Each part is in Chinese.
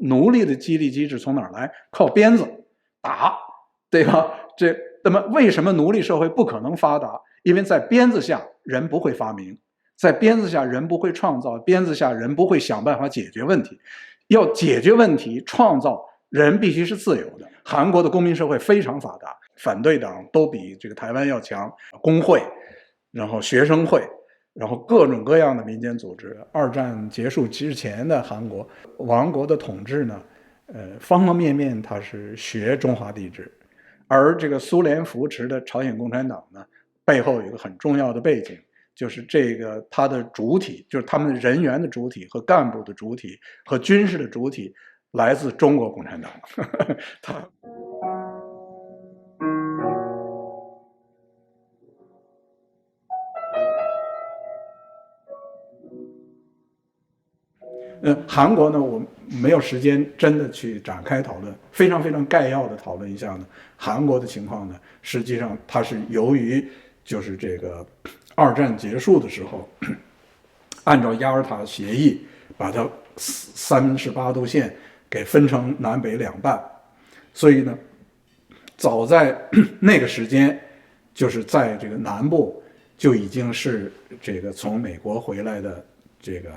奴隶的激励机制从哪儿来？靠鞭子打，对吧？那么为什么奴隶社会不可能发达？因为在鞭子下人不会发明，在鞭子下人不会创造，鞭子下人不会想办法解决问题。要解决问题、创造，人必须是自由的。韩国的公民社会非常发达，反对党都比这个台湾要强，工会，然后学生会，然后各种各样的民间组织。二战结束之前的韩国王国的统治呢，方方面面它是学中华帝制，而这个苏联扶持的朝鲜共产党呢，背后有一个很重要的背景，就是这个它的主体，就是他们的人员的主体和干部的主体和军事的主体来自中国共产党。韩国呢，我没有时间真的去展开讨论，非常非常概要的讨论一下呢。韩国的情况呢，实际上它是由于就是这个二战结束的时候，按照雅尔塔协议把它3/8度线给分成南北两半，所以呢，早在那个时间，就是在这个南部就已经是这个从美国回来的这个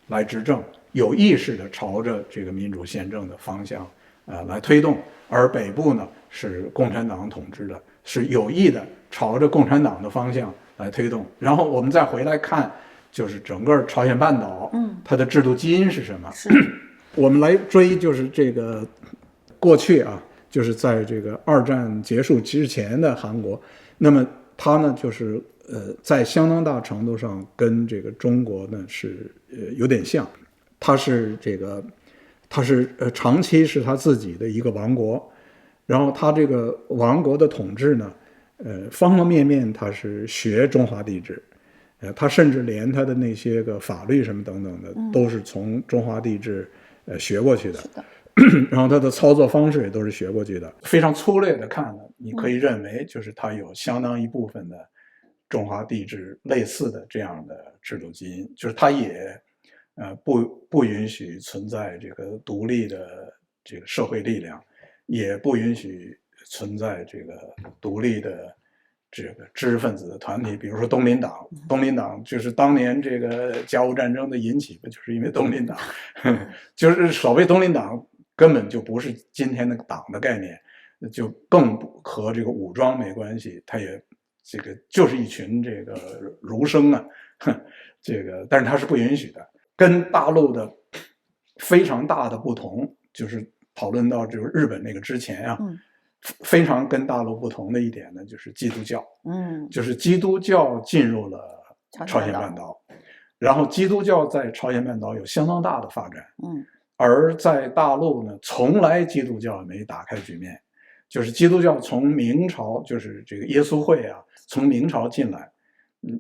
来执政，有意识的朝着这个民主宪政的方向来推动，而北部呢是共产党统治的，是有意的朝着共产党的方向来推动。然后我们再回来看，就是整个朝鲜半岛，它的制度基因是什么？我们来追，就是这个过去啊，就是在这个二战结束之前的韩国，那么它呢就是在相当大程度上跟这个中国呢是有点像，它是长期是他自己的一个王国，然后他这个王国的统治呢，方方面面他是学中华帝制，他甚至连他的那些个法律什么等等的都是从中华帝制学过去的。然后他的操作方式也都是学过去的。非常粗略的看呢，你可以认为就是他有相当一部分的中华帝制类似的这样的制度基因，就是他也不允许存在这个独立的这个社会力量，也不允许存在这个独立的这个知识分子的团体，比如说东林党。东林党就是当年这个甲午战争的引起，不就是因为东林党？就是所谓东林党根本就不是今天的党的概念，就更和这个武装没关系，它也这个就是一群这个儒生啊，这个但是它是不允许的。跟大陆的非常大的不同，就是讨论到就是日本那个之前啊，非常跟大陆不同的一点呢，就是基督教，就是基督教进入了朝鲜半岛，然后基督教在朝鲜半岛有相当大的发展，而在大陆呢，从来基督教没打开局面，就是基督教从明朝，就是这个耶稣会啊，从明朝进来，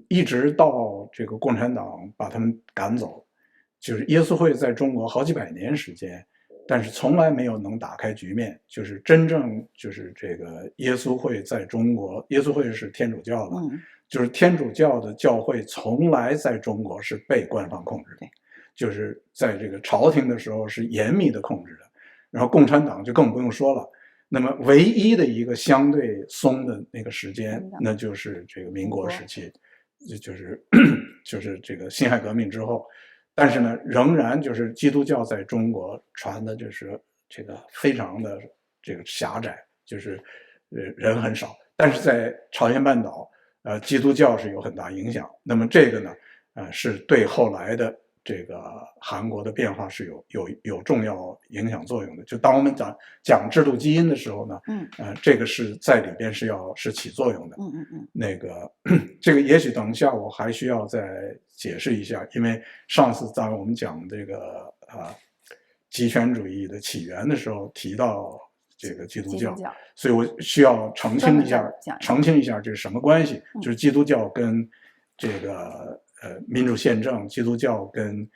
一直到这个共产党把他们赶走，就是耶稣会在中国好几百年时间，但是从来没有能打开局面，就是真正就是这个耶稣会在中国，耶稣会是天主教的，就是天主教的教会从来在中国是被官方控制的，就是在这个朝廷的时候是严密的控制的，然后共产党就更不用说了。那么唯一的一个相对松的那个时间，那就是这个民国时期，就是这个辛亥革命之后。但是呢，仍然就是基督教在中国传的就是这个非常的这个狭窄，就是人很少。但是在朝鲜半岛，基督教是有很大影响。那么这个呢，是对后来的这个韩国的变化是有重要影响作用的。就当我们讲制度基因的时候呢，这个是在里边是起作用的。那个这个也许等一下我还需要再解释一下，因为上次在我们讲这个极权主义的起源的时候提到这个基督教，所以我需要澄清一下这是什么关系，就是基督教跟这个民主宪政，基督教跟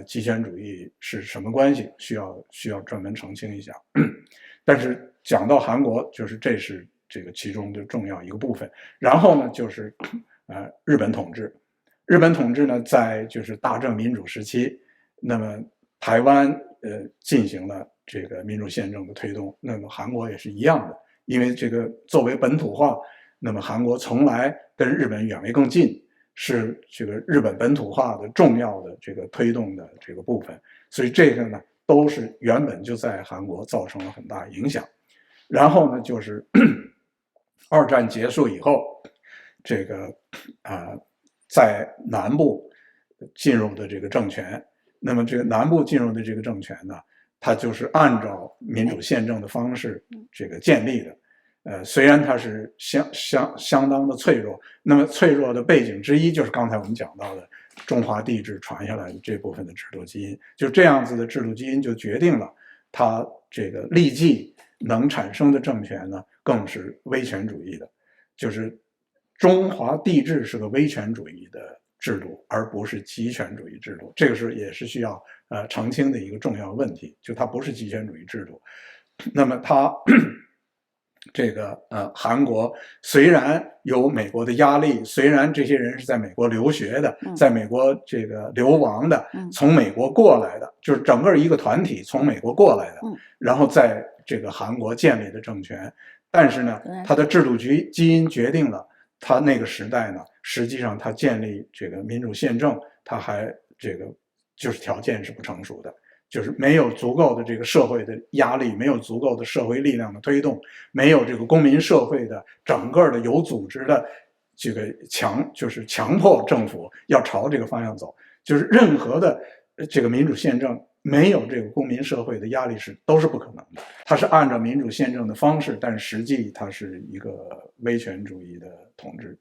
极权主义是什么关系，需要专门澄清一下。但是讲到韩国，就是这是这个其中的重要一个部分。然后呢，就是日本统治。日本统治呢，在就是大正民主时期，那么台湾进行了这个民主宪政的推动。那么韩国也是一样的，因为这个作为本土化，那么韩国从来跟日本远为更近，是这个日本本土化的重要的这个推动的这个部分，所以这个呢都是原本就在韩国造成了很大影响。然后呢，就是二战结束以后，这个在南部进入的这个政权，那么这个南部进入的这个政权呢，它就是按照民主宪政的方式这个建立的。虽然它是相当的脆弱，那么脆弱的背景之一就是刚才我们讲到的中华帝制传下来的这部分的制度基因，就这样子的制度基因就决定了它这个立即能产生的政权呢，更是威权主义的，就是中华帝制是个威权主义的制度，而不是极权主义制度。这个也是需要澄清的一个重要问题，就它不是极权主义制度。那么它这个韩国虽然有美国的压力，虽然这些人是在美国留学的，在美国这个流亡的，从美国过来的，就是整个一个团体从美国过来的，然后在这个韩国建立的政权，但是呢，它的制度基因决定了它那个时代呢，实际上它建立这个民主宪政，它还这个就是条件是不成熟的。就是没有足够的这个社会的压力，没有足够的社会力量的推动，没有这个公民社会的整个的有组织的这个就是强迫政府要朝这个方向走。就是任何的这个民主宪政没有这个公民社会的压力都是不可能的。它是按照民主宪政的方式，但实际它是一个威权主义的统治。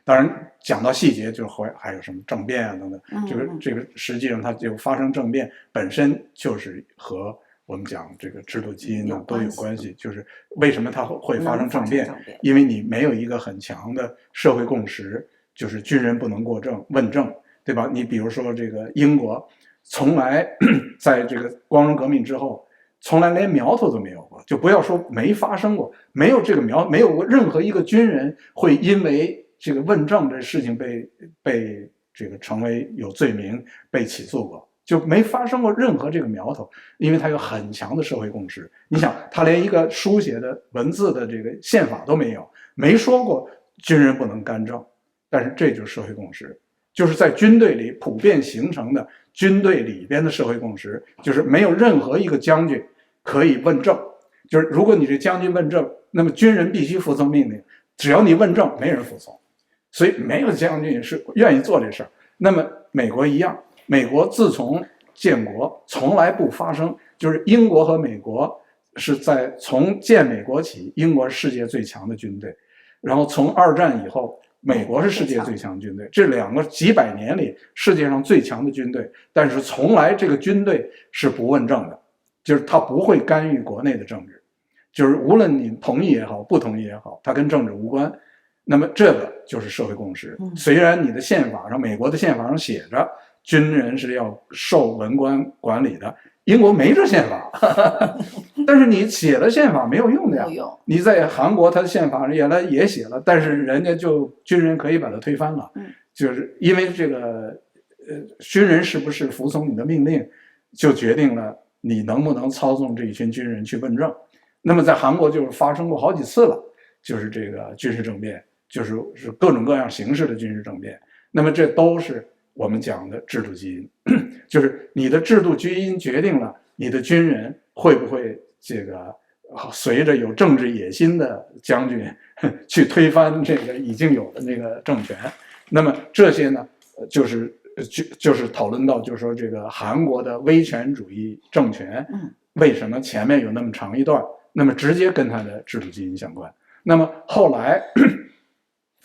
当然讲到细节，就还有什么政变啊等等，这个实际上它就发生政变本身就是和我们讲这个制度基因呢都有关系。就是为什么它会发生政变？因为你没有一个很强的社会共识，就是军人不能过正问政，对吧？你比如说这个英国。从来在这个光荣革命之后，从来连苗头都没有过，就不要说没发生过，没有这个没有过任何一个军人会因为这个问政这事情被这个成为有罪名被起诉过，就没发生过任何这个苗头，因为他有很强的社会共识。你想，他连一个书写的文字的这个宪法都没有，没说过军人不能干政，但是这就是社会共识。就是在军队里普遍形成的军队里边的社会共识，就是没有任何一个将军可以问政，就是如果你这将军问政，那么军人必须服从命令，只要你问政，没人服从，所以没有将军是愿意做这事儿。那么美国一样，美国自从建国从来不发生，就是英国和美国是从建美国起，英国是世界最强的军队，然后从二战以后。美国是世界最强军队，这两个几百年里世界上最强的军队，但是从来这个军队是不问政的，就是他不会干预国内的政治，就是无论你同意也好，不同意也好，它跟政治无关。那么这个就是社会共识。虽然你的宪法上，美国的宪法上写着军人是要受文官管理的，英国没这宪法，但是你写了宪法没有用的呀。你在韩国，他的宪法也写了，但是人家就军人可以把它推翻了，就是因为这个军人是不是服从你的命令，就决定了你能不能操纵这一群军人去问政。那么在韩国就是发生过好几次了，就是这个军事政变，就是各种各样形式的军事政变。那么这都是我们讲的制度基因，就是你的制度基因决定了你的军人会不会这个随着有政治野心的将军去推翻这个已经有的那个政权。那么这些呢，就是讨论到，就是说这个韩国的威权主义政权为什么前面有那么长一段，那么直接跟它的制度基因相关。那么后来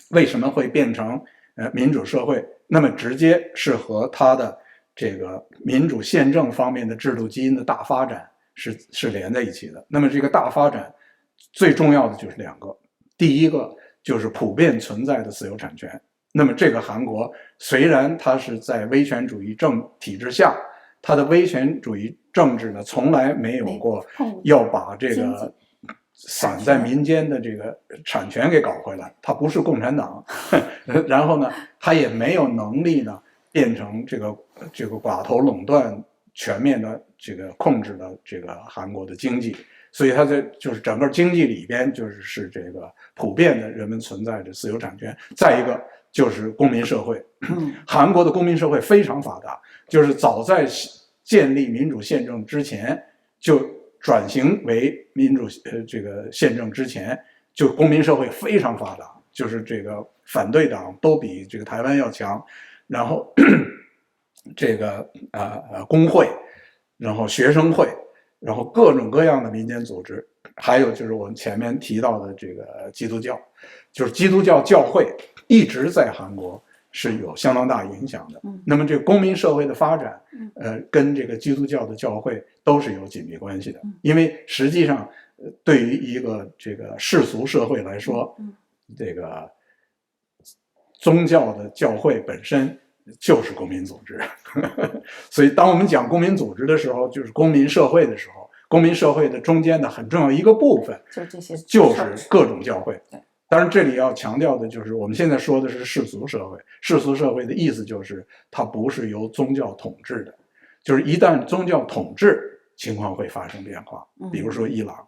为什么会变成民主社会？那么直接是和它的这个民主宪政方面的制度基因的大发展是连在一起的。那么这个大发展最重要的就是两个，第一个就是普遍存在的自由产权。那么这个韩国虽然它是在威权主义体制下，它的威权主义政治呢从来没有过要把这个散在民间的这个产权给搞回来，它不是共产党，然后呢，它也没有能力呢变成这个寡头垄断全面的这个控制了这个韩国的经济，所以它在就是整个经济里边就是这个普遍的人们存在着私有产权。再一个就是公民社会，韩国的公民社会非常发达，就是早在建立民主宪政之前就转型为民主这个宪政之前，就公民社会非常发达，就是这个反对党都比这个台湾要强，然后这个工会，然后学生会，然后各种各样的民间组织，还有就是我们前面提到的这个基督教，就是基督教教会一直在韩国是有相当大影响的。那么这个公民社会的发展，跟这个基督教的教会都是有紧密关系的，因为实际上，对于一个这个世俗社会来说，这个宗教的教会本身就是公民组织，所以当我们讲公民组织的时候，就是公民社会的时候，公民社会的中间的很重要一个部分，就是各种教会。当然，这里要强调的就是，我们现在说的是世俗社会。世俗社会的意思就是，它不是由宗教统治的，就是一旦宗教统治，情况会发生变化。比如说伊朗，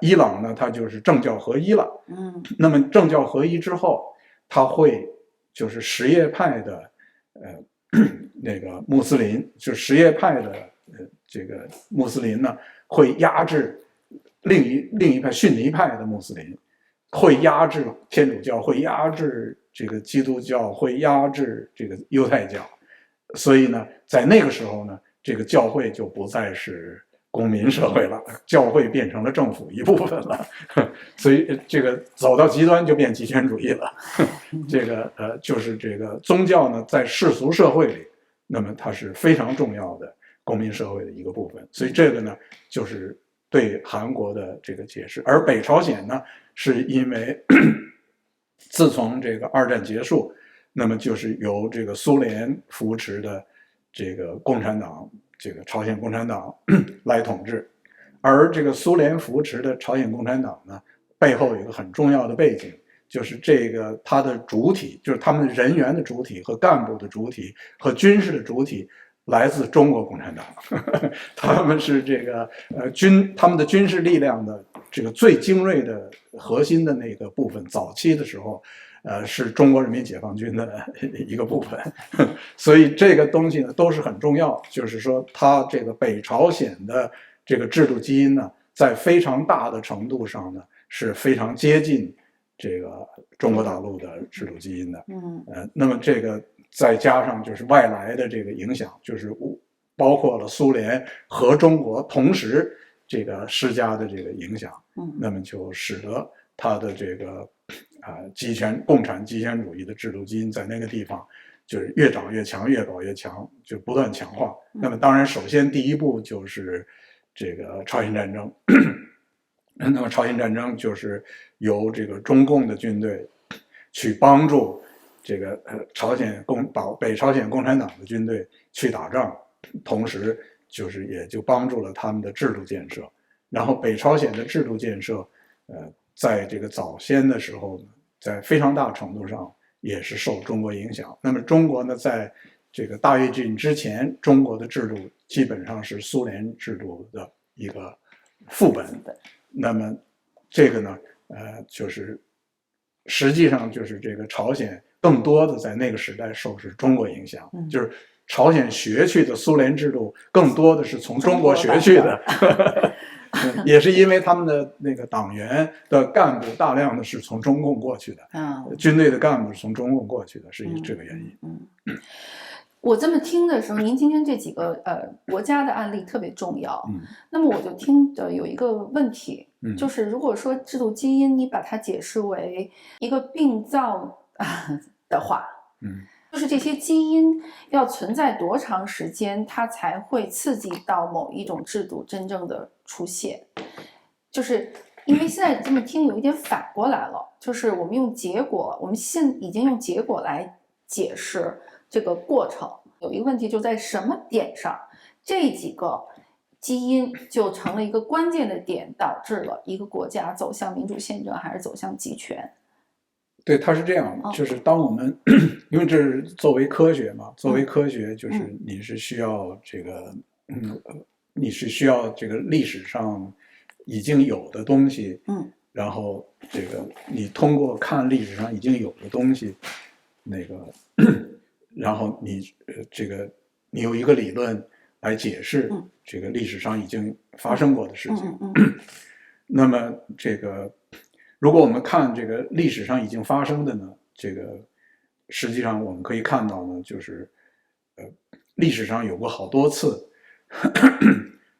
伊朗呢，它就是政教合一了。那么政教合一之后，它会就是什叶派的，那个穆斯林，就什叶派的这个穆斯林呢，会压制另一派逊尼派的穆斯林。会压制天主教，会压制这个基督教，会压制这个犹太教，所以呢，在那个时候呢，这个教会就不再是公民社会了，教会变成了政府一部分了，所以这个走到极端就变极权主义了。这个就是这个宗教呢，在世俗社会里，那么它是非常重要的公民社会的一个部分，所以这个呢，就是对韩国的这个解释。而北朝鲜呢，是因为自从这个二战结束，那么就是由这个苏联扶持的这个共产党，这个朝鲜共产党来统治。而这个苏联扶持的朝鲜共产党呢，背后有一个很重要的背景，就是这个它的主体，就是他们人员的主体和干部的主体和军事的主体来自中国共产党。他们是这个他们的军事力量的这个最精锐的核心的那个部分，早期的时候是中国人民解放军的一个部分。所以这个东西呢都是很重要，就是说它这个北朝鲜的这个制度基因呢，在非常大的程度上呢是非常接近这个中国大陆的制度基因的。那么这个再加上就是外来的这个影响，就是包括了苏联和中国同时这个施加的这个影响，那么就使得它的这个共产极权主义的制度基因在那个地方就是越长越强，越搞越强，就不断强化。那么当然，首先第一步就是这个朝鲜战争。那么朝鲜战争就是由这个中共的军队去帮助这个北朝鲜共产党的军队去打仗，同时就是也就帮助了他们的制度建设。然后北朝鲜的制度建设，在这个早先的时候呢，在非常大程度上也是受中国影响。那么中国呢，在这个大跃进之前，中国的制度基本上是苏联制度的一个副本。那么这个呢，就是实际上就是这个朝鲜更多的在那个时代受是中国影响，就是朝鲜学去的苏联制度更多的是从中国学去的。也是因为他们的那个党员的干部大量的是从中共过去的，军队的干部是从中共过去的，是以这个原因。我这么听的时候，您今天这几个国家的案例特别重要。那么我就听的有一个问题，就是如果说制度基因你把它解释为一个病灶的话，就是这些基因要存在多长时间，它才会刺激到某一种制度真正的出现？就是因为现在这么听有一点反过来了，就是我们用结果，我们已经用结果来解释这个过程。有一个问题就在什么点上，这几个基因就成了一个关键的点，导致了一个国家走向民主宪政还是走向集权。对，它是这样，就是当我们因为这是作为科学嘛，作为科学就是你是需要这个你是需要这个历史上已经有的东西，然后这个你通过看历史上已经有的东西，那个，然后你这个你有一个理论来解释这个历史上已经发生过的事情。那么这个，如果我们看这个历史上已经发生的呢，这个实际上我们可以看到呢，就是历史上有过好多次，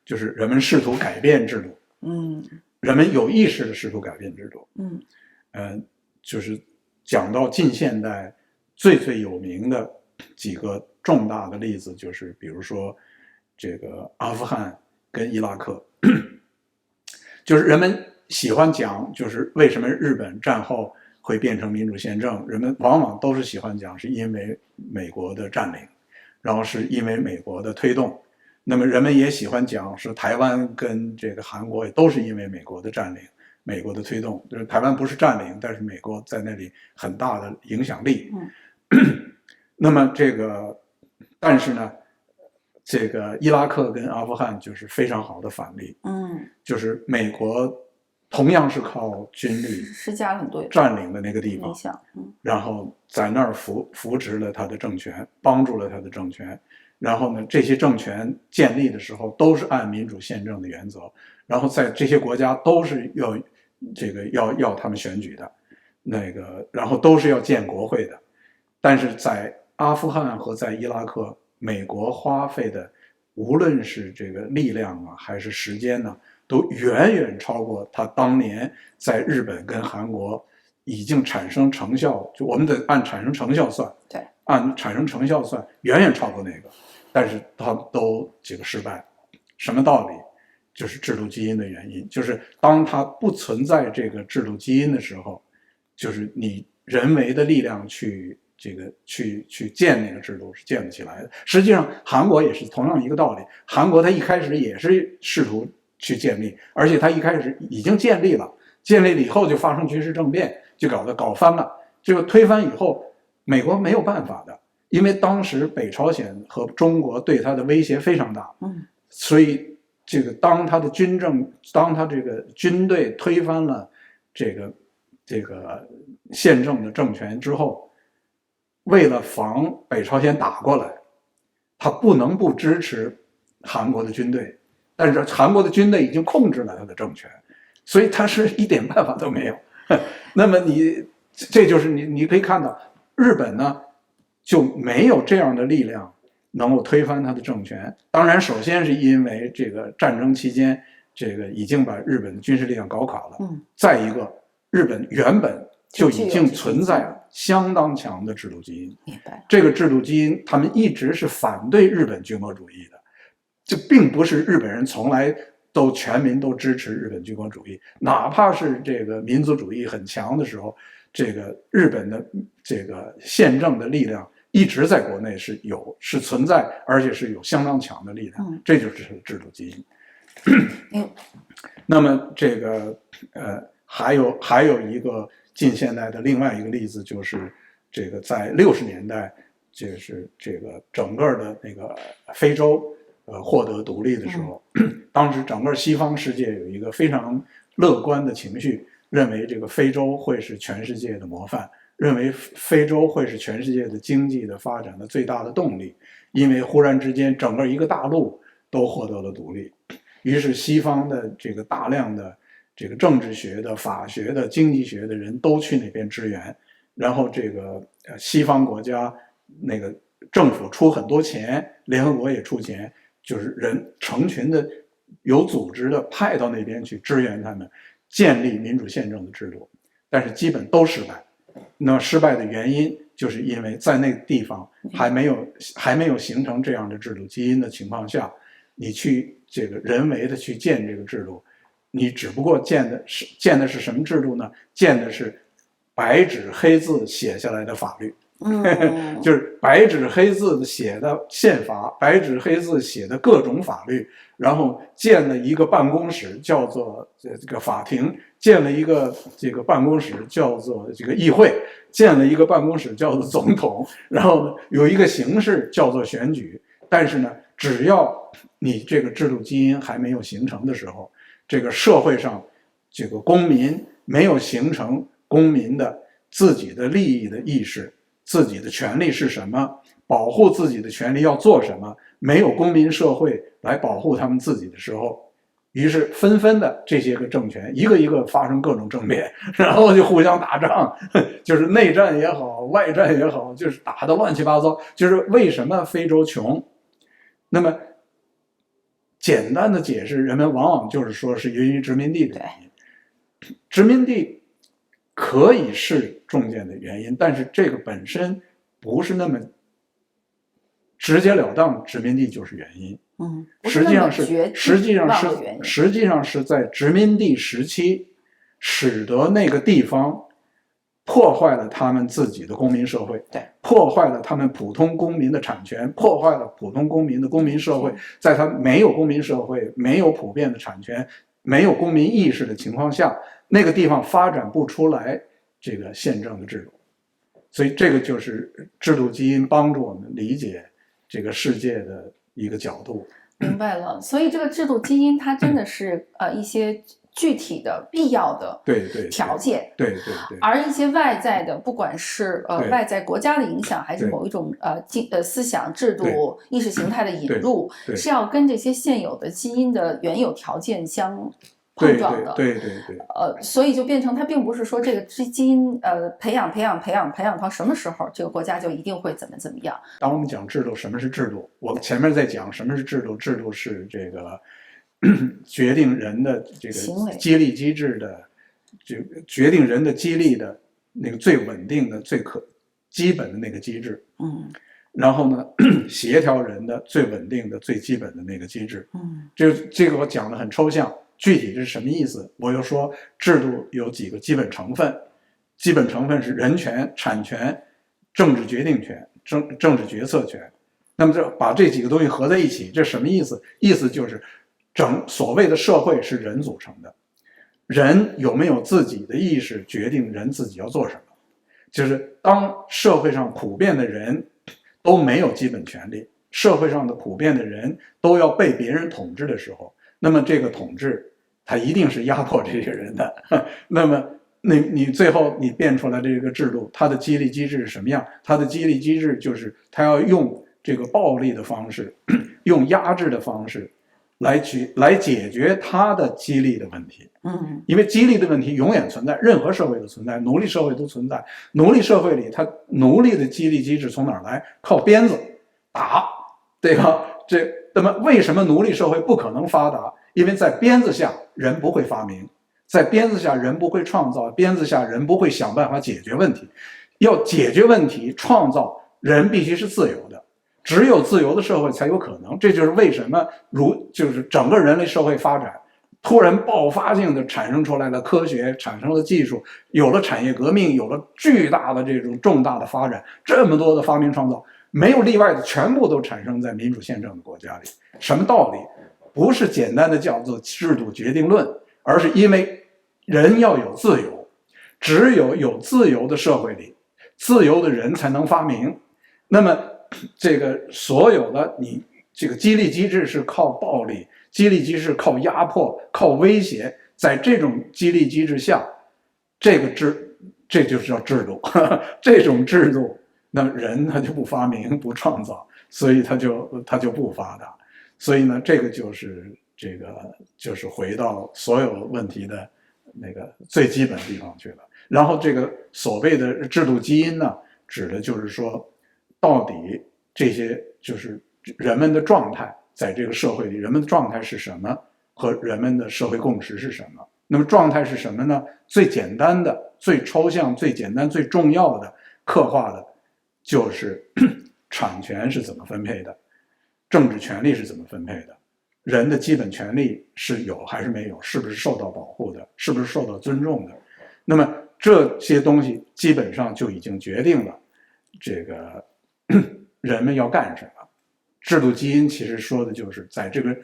就是人们试图改变制度，人们有意识的试图改变制度，就是讲到近现代最有名的几个重大的例子，就是比如说这个阿富汗跟伊拉克，就是人们喜欢讲，就是为什么日本战后会变成民主宪政，人们往往都是喜欢讲是因为美国的占领，然后是因为美国的推动。那么人们也喜欢讲是台湾跟这个韩国也都是因为美国的占领，美国的推动，就是台湾不是占领，但是美国在那里很大的影响力。那么这个，但是呢，这个伊拉克跟阿富汗就是非常好的反例。就是美国同样是靠军力施加很多占领的那个地方，然后在那儿扶持了他的政权，帮助了他的政权。然后呢，这些政权建立的时候都是按民主宪政的原则，然后在这些国家都是要这个要他们选举的，那个然后都是要建国会的。但是在阿富汗和在伊拉克，美国花费的无论是这个力量啊还是时间呢，都远远超过他当年在日本跟韩国已经产生成效，就我们得按产生成效算，对，按产生成效算，远远超过那个。但是他都这个失败，什么道理？就是制度基因的原因。就是当它不存在这个制度基因的时候，就是你人为的力量去这个去建那个制度是建不起来的。实际上，韩国也是同样一个道理。韩国它一开始也是试图去建立，而且它一开始已经建立了，建立了以后就发生军事政变，就搞翻了。这个推翻以后，美国没有办法的。因为当时北朝鲜和中国对他的威胁非常大，所以这个当他这个军队推翻了这个宪政的政权之后，为了防北朝鲜打过来，他不能不支持韩国的军队，但是韩国的军队已经控制了他的政权，所以他是一点办法都没有。那么这就是你可以看到，日本呢就没有这样的力量能够推翻他的政权。当然，首先是因为这个战争期间，这个已经把日本的军事力量搞垮了。再一个，日本原本就已经存在相当强的制度基因。明白。这个制度基因，他们一直是反对日本军国主义的。这并不是日本人从来都全民都支持日本军国主义，哪怕是这个民族主义很强的时候，这个日本的这个宪政的力量一直在国内是存在，而且是有相当强的力量，这就是制度基因。那么这个还有一个近现代的另外一个例子，就是这个在60年代，就是这个整个的那个非洲获得独立的时候，当时整个西方世界有一个非常乐观的情绪，认为这个非洲会是全世界的模范，认为非洲会是全世界的经济的发展的最大的动力，因为忽然之间整个一个大陆都获得了独立，于是西方的这个大量的这个政治学的、法学的、经济学的人都去那边支援，然后这个西方国家那个政府出很多钱，联合国也出钱，就是人成群的有组织的派到那边去支援他们，建立民主宪政的制度，但是基本都失败。那失败的原因就是因为在那个地方还没有形成这样的制度基因的情况下，你去这个人为的去建这个制度，你只不过建的是什么制度呢？建的是白纸黑字写下来的法律。就是白纸黑字写的宪法，白纸黑字写的各种法律，然后建了一个办公室叫做这个法庭，建了一个这个办公室叫做这个议会，建了一个办公室叫做总统，然后有一个形式叫做选举。但是呢，只要你这个制度基因还没有形成的时候，这个社会上这个公民没有形成公民的自己的利益的意识，自己的权利是什么，保护自己的权利要做什么，没有公民社会来保护他们自己的时候，于是纷纷的这些个政权一个一个发生各种政变，然后就互相打仗，就是内战也好，外战也好，就是打得乱七八糟。就是为什么非洲穷？那么简单的解释，人们往往就是说是由于殖民地的原因。殖民地可以是中间的原因，但是这个本身不是那么直截了当，殖民地就是原因。实际上是在殖民地时期，使得那个地方破坏了他们自己的公民社会，破坏了他们普通公民的产权，破坏了普通公民的公民社会。在他没有公民社会、没有普遍的产权、没有公民意识的情况下，那个地方发展不出来这个宪政的制度。所以这个就是制度基因帮助我们理解这个世界的一个角度。明白了，所以这个制度基因它真的是一些具体的必要的条件，对，而一些外在的，不管是外在国家的影响，还是某一种思想制度、意识形态的引入，是要跟这些现有的基因的原有条件相碰撞的。对，所以就变成它并不是说这个基因培养到什么时候，这个国家就一定会怎么样。当我们讲制度，什么是制度？我前面在讲什么是制度，制度是这个决定人的这个激励机制的，这个决定人的激励的那个最稳定的、最基本的那个机制。然后呢，协调人的最稳定的、最基本的那个机制。这个我讲的很抽象。具体是什么意思？我又说制度有几个基本成分，基本成分是人权、产权、政治决定权、政治决策权。那么把这几个东西合在一起，这什么意思？意思就是所谓的社会是人组成的，人有没有自己的意识决定人自己要做什么。就是当社会上普遍的人都没有基本权利，社会上的普遍的人都要被别人统治的时候，那么这个统治它一定是压迫这些人的。那么你最后你变出来这个制度，它的激励机制是什么样？它的激励机制就是它要用这个暴力的方式，用压制的方式来解决它的激励的问题。因为激励的问题永远存在，任何社会都存在，奴隶社会都存在。奴隶社会里，它奴隶的激励机制从哪儿来？靠鞭子打，对吧？那么为什么奴隶社会不可能发达？因为在鞭子下人不会发明，在鞭子下人不会创造，鞭子下人不会想办法解决问题。要解决问题、创造，人必须是自由的，只有自由的社会才有可能。这就是为什么就是整个人类社会发展突然爆发性的产生出来的科学，产生了技术，有了产业革命，有了巨大的这种重大的发展，这么多的发明创造，没有例外的，全部都产生在民主宪政的国家里。什么道理？不是简单的叫做制度决定论，而是因为人要有自由，只有自由的社会里，自由的人才能发明。那么这个所有的你这个激励机制是靠暴力，激励机制靠压迫、靠威胁，在这种激励机制下，这就是叫制度。这种制度，那人他就不发明、不创造，所以他就不发达。所以呢，这个就是回到所有问题的那个最基本的地方去了。然后这个所谓的制度基因呢，指的就是说，到底这些就是人们的状态，在这个社会里，人们的状态是什么，和人们的社会共识是什么。那么状态是什么呢？最简单的、最抽象、最简单、最重要的刻画的，就是产权是怎么分配的，政治权利是怎么分配的，人的基本权利是有还是没有，是不是受到保护的，是不是受到尊重的。那么这些东西基本上就已经决定了这个人们要干什么。制度基因其实说的就是在这个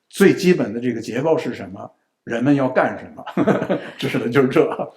最基本的这个结构是什么，人们要干什么，指的就是这。